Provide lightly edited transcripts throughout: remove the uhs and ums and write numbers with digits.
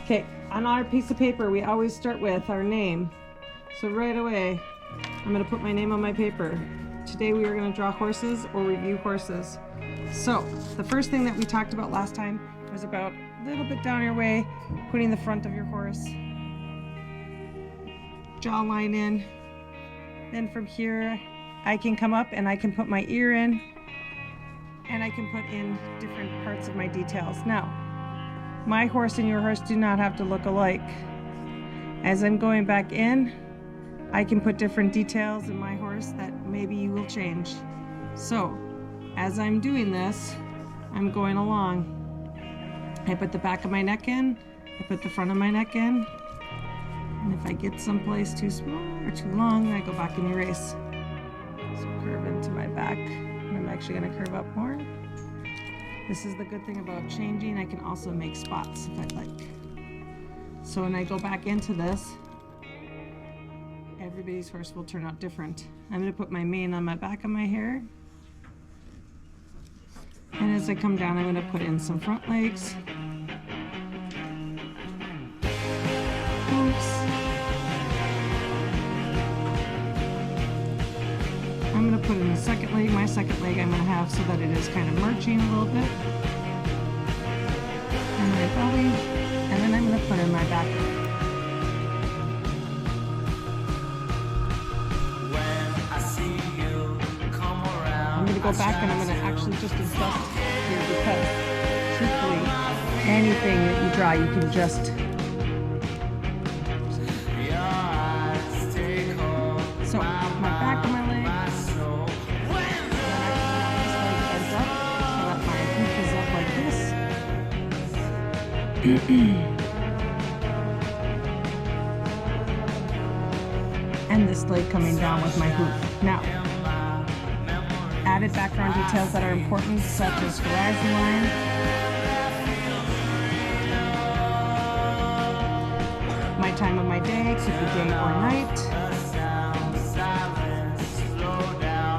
Okay, on our piece of paper, we always start with our name. So right away, I'm gonna put my name on my paper. Today we are gonna draw horses or review horses. So the first thing that we talked about last time was about a little bit down your way, putting the front of your horse, jawline in. Then from here, I can come up and I can put my ear in, and I can put in different parts of my details. Now, my horse and your horse do not have to look alike. As I'm going back in, I can put different details in my horse that maybe you will change. So, as I'm doing this, I'm going along. I put the back of my neck in, I put the front of my neck in, and if I get someplace too small or too long, I go back and erase. So curve into my back, and I'm actually gonna curve up more. This is the good thing about changing. I can also make spots if I'd like. So when I go back into this, everybody's horse will turn out different. I'm gonna put my mane on my back of my hair. And as I come down, I'm gonna put in some front legs. Oops. I'm going to put in the second leg. My second leg I'm going to have so that it is kind of marching a little bit. And my belly. And then I'm going to put in my back leg. I'm going to go back and I'm going to actually just adjust here because truthfully, anything that you draw, you can just so my back of my leg, this leg ends up so that my hoof is up like this. And this leg coming down with my hoof. Now, added background details that are important, such as horizon line, my time of my day, could be day or night,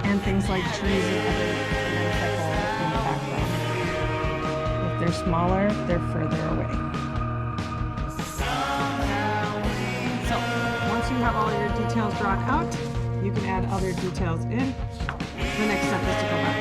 and things like trees and other motorcycle in the background. If they're smaller, they're further away. So, once you have all your details drawn out, you can add other details in. The next step is to go back.